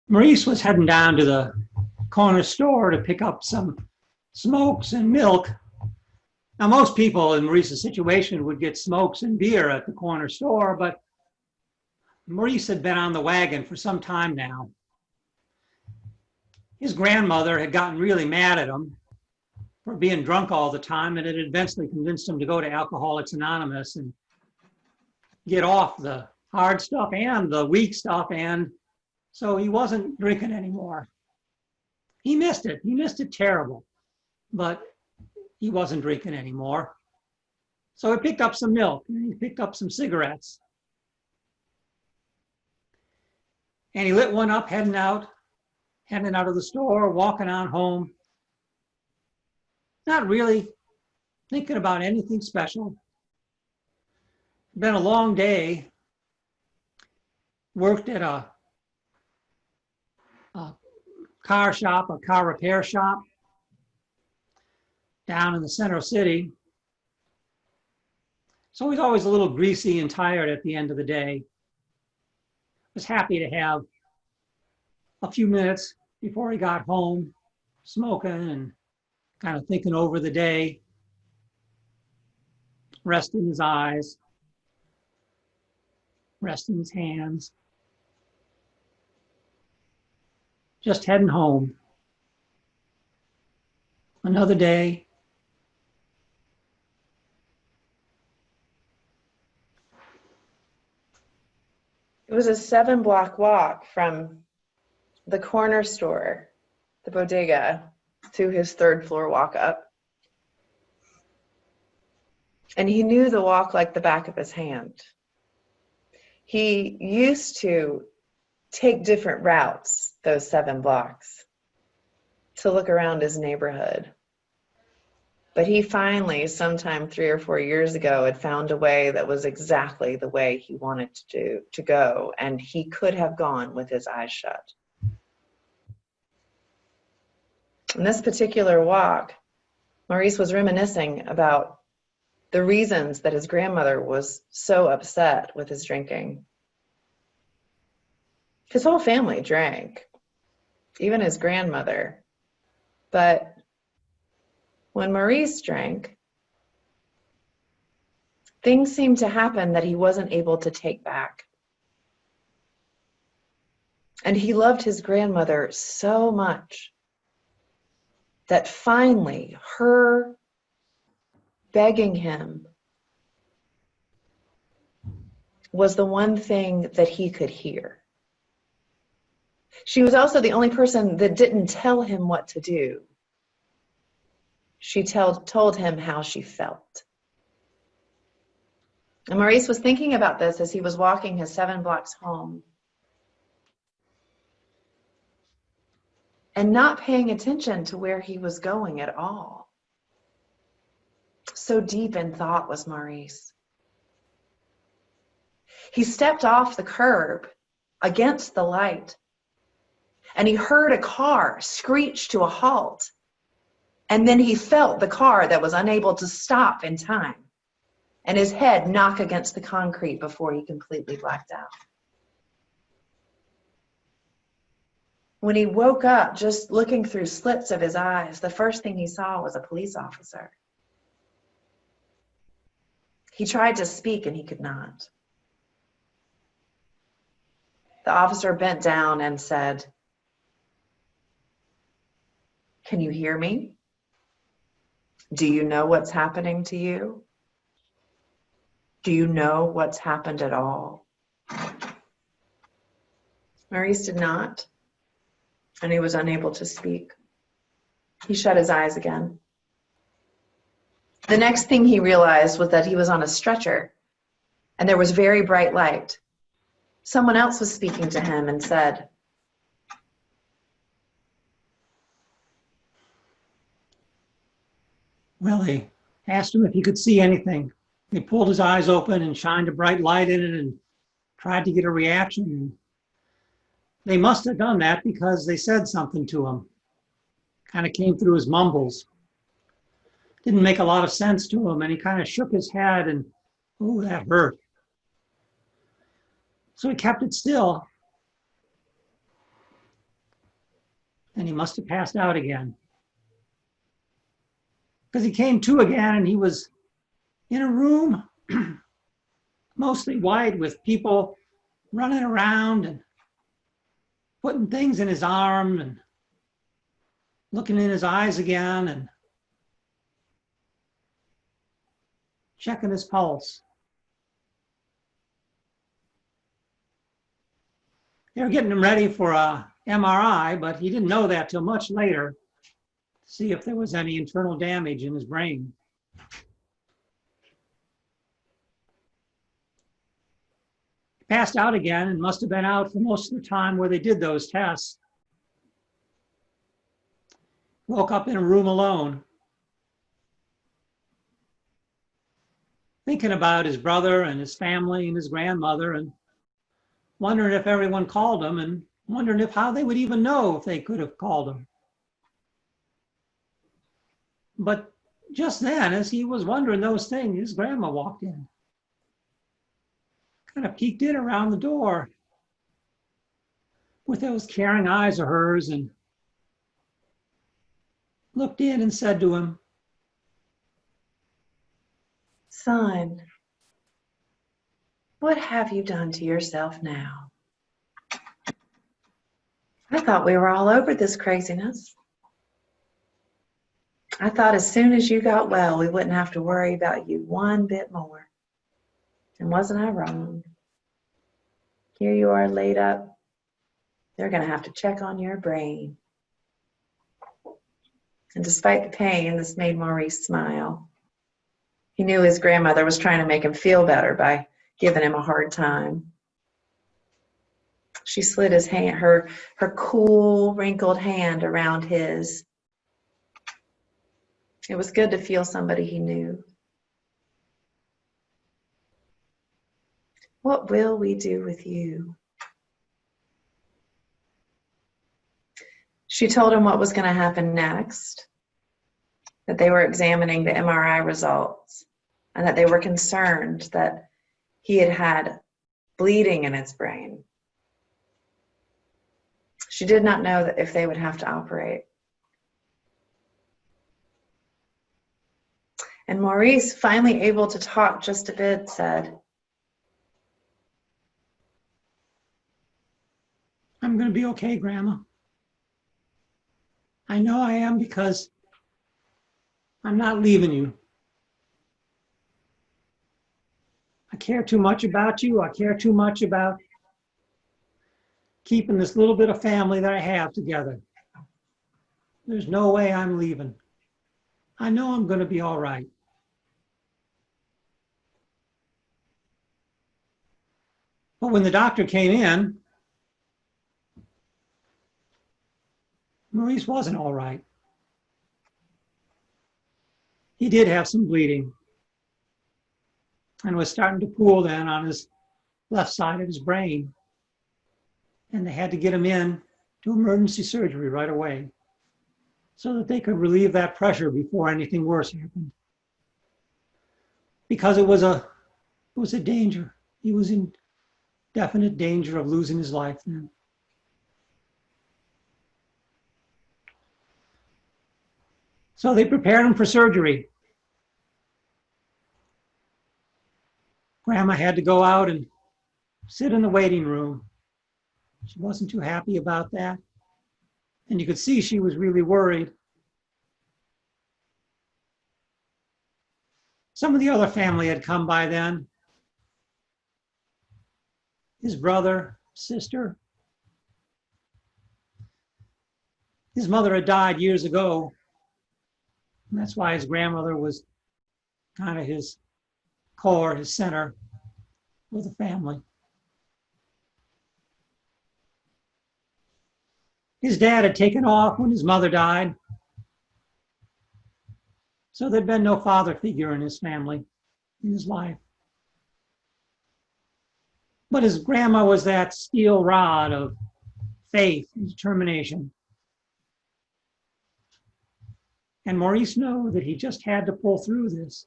Maurice was heading down to the corner store to pick up some smokes and milk. Now, most people in Maurice's situation would get smokes and beer at the corner store, but Maurice had been on the wagon for some time now. His grandmother had gotten really mad at him for being drunk all the time, and it had eventually convinced him to go to Alcoholics Anonymous and get off the hard stuff and the weak stuff, and so he wasn't drinking anymore. He missed it. He missed it terrible, but he wasn't drinking anymore. So he picked up some milk and he picked up some cigarettes. And he lit one up, heading out of the store, walking on home. Not really thinking about anything special. Been a long day. Worked at a car shop, a car repair shop down in the center of city. So he's always a little greasy and tired at the end of the day. Was happy to have a few minutes before he got home, smoking and kind of thinking over the day, resting his eyes, resting his hands, just heading home. Another day. It was a 7-block walk from the corner store, the bodega, to his 3rd floor walk up. And he knew the walk like the back of his hand. He used to take different routes, those 7 blocks, to look around his neighborhood. But he finally, sometime 3 or 4 years ago, had found a way that was exactly the way he wanted to go, and he could have gone with his eyes shut. In this particular walk, Maurice was reminiscing about the reasons that his grandmother was so upset with his drinking. His whole family drank, even his grandmother. But when Maurice drank, things seemed to happen that he wasn't able to take back. And he loved his grandmother so much that finally her begging him was the one thing that he could hear. She was also the only person that didn't tell him what to do. She told him how she felt. And Maurice was thinking about this as he was walking his 7 blocks home and not paying attention to where he was going at all. So deep in thought was Maurice. He stepped off the curb against the light, and he heard a car screech to a halt. And then he felt the car that was unable to stop in time, and his head knock against the concrete before he completely blacked out. When he woke up, just looking through slits of his eyes, the first thing he saw was a police officer. He tried to speak and he could not. The officer bent down and said, "Can you hear me? Do you know what's happening to you? Do you know what's happened at all?" Maurice did not, and he was unable to speak. He shut his eyes again. The next thing he realized was that he was on a stretcher, and there was very bright light. Someone else was speaking to him and said, Well, they asked him if he could see anything. He pulled his eyes open and shined a bright light in it and tried to get a reaction. They must have done that because they said something to him. Kind of came through his mumbles. Didn't make a lot of sense to him, and he kind of shook his head and, oh, that hurt. So he kept it still. and he must have passed out again. Because he came to again and he was in a room mostly white with people running around and putting things in his arm and looking in his eyes again and checking his pulse. They were getting him ready for a MRI, but he didn't know that till much later to see if there was any internal damage in his brain. He passed out again and must have been out for most of the time where they did those tests. Woke up in a room alone, thinking about his brother and his family and his grandmother, and wondering if everyone called him, and wondering if how they would even know if they could have called him. But just then, as he was wondering those things, his grandma walked in. Kind of peeked in around the door with those caring eyes of hers and looked in and said to him, "Son, what have you done to yourself now? I thought we were all over this craziness. I thought as soon as you got well, we wouldn't have to worry about you one bit more. And wasn't I wrong? Here you are laid up. They're going to have to check on your brain." And despite the pain, this made Maurice smile. He knew his grandmother was trying to make him feel better by giving him a hard time. She slid his hand, her cool, wrinkled hand around his. It was good to feel somebody he knew. "What will we do with you?" She told him what was going to happen next, that they were examining the MRI results, and that they were concerned that he had had bleeding in his brain. She did not know that if they would have to operate. And Maurice, finally able to talk just a bit, said, "I'm going to be okay, Grandma. I know I am because I'm not leaving you. I care too much about you. I care too much about keeping this little bit of family that I have together. There's no way I'm leaving. I know I'm going to be all right." But when the doctor came in, Maurice wasn't all right. He did have some bleeding and was starting to pool then on his left side of his brain. And they had to get him in to emergency surgery right away so that they could relieve that pressure before anything worse happened. Because it was a danger. He was in definite danger of losing his life then. So they prepared him for surgery. Grandma had to go out and sit in the waiting room. She wasn't too happy about that. And you could see she was really worried. Some of the other family had come by then. His brother, sister. His mother had died years ago. And that's why his grandmother was kind of his core, his center of the family. His dad had taken off when his mother died. So there'd been no father figure in his family, in his life. But his grandma was that steel rod of faith and determination. And Maurice knew that he just had to pull through this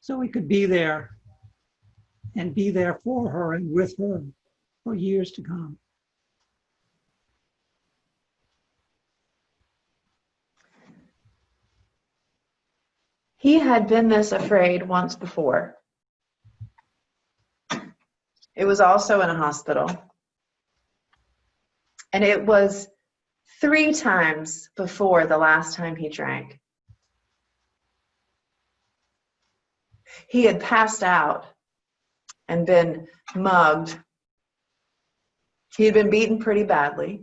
so he could be there and be there for her and with her for years to come. He had been this afraid once before. It was also in a hospital. And it was 3 times before the last time he drank. He had passed out and been mugged. He had been beaten pretty badly.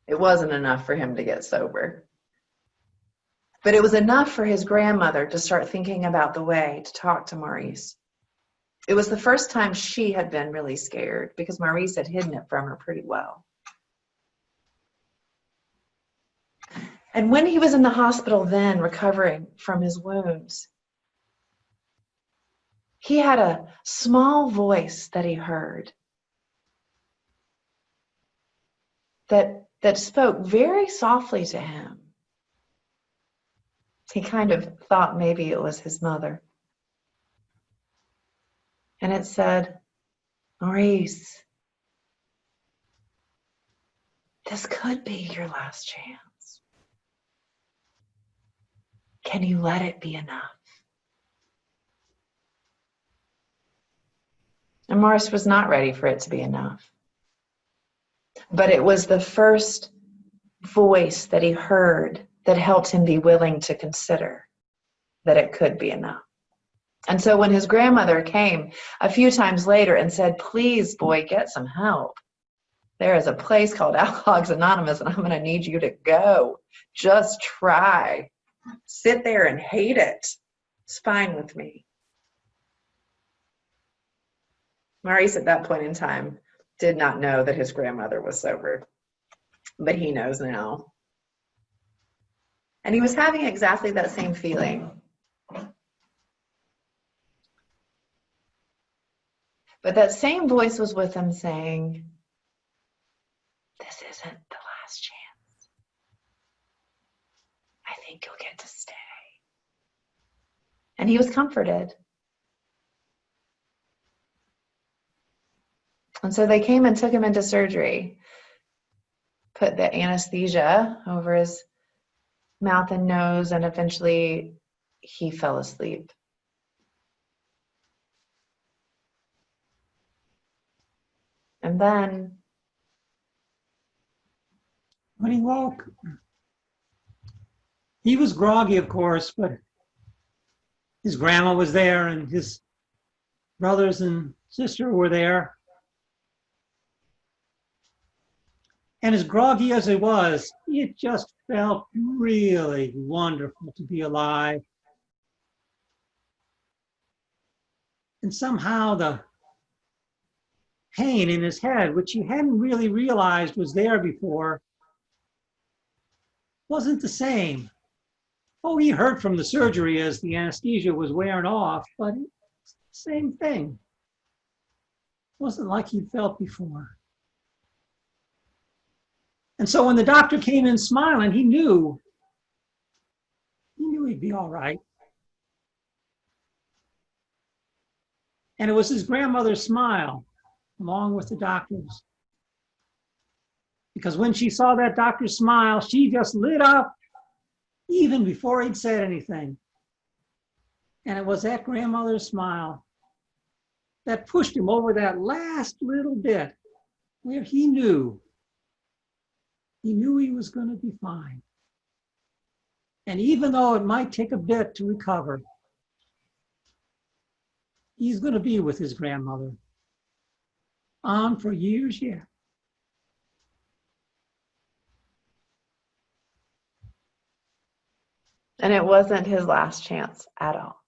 It wasn't enough for him to get sober. But it was enough for his grandmother to start thinking about the way to talk to Maurice. It was the first time she had been really scared because Maurice had hidden it from her pretty well. And when he was in the hospital then, recovering from his wounds, he had a small voice that he heard that spoke very softly to him. He kind of thought maybe it was his mother. And it said, Maurice, this could be your last chance. Can you let it be enough? And Maurice was not ready for it to be enough. But it was the first voice that he heard that helped him be willing to consider that it could be enough. And so when his grandmother came a few times later and said, please, boy, get some help. There is a place called Alcoholics Anonymous, and I'm going to need you to go. Just try. Sit there and hate it. It's fine with me. Maurice, at that point in time, did not know that his grandmother was sober, but he knows now. And he was having exactly that same feeling. But that same voice was with him saying, this isn't the last chance. I think you'll get to stay. And he was comforted. And so they came and took him into surgery, put the anesthesia over his mouth and nose, and eventually he fell asleep. And then When he woke, he was groggy, of course, but his grandma was there and his brothers and sister were there. And as groggy as he was, it just felt really wonderful to be alive. And somehow the pain in his head, which he hadn't really realized was there before, wasn't the same. Oh, he hurt from the surgery as the anesthesia was wearing off, but it's the same thing. It wasn't like he'd felt before. And so when the doctor came in smiling, he knew he'd be all right. And it was his grandmother's smile, along with the doctor's. Because when she saw that doctor's smile, she just lit up even before he'd said anything. And it was that grandmother's smile that pushed him over that last little bit where he knew he was going to be fine. And even though it might take a bit to recover, he's going to be with his grandmother on for years yet. And it wasn't his last chance at all.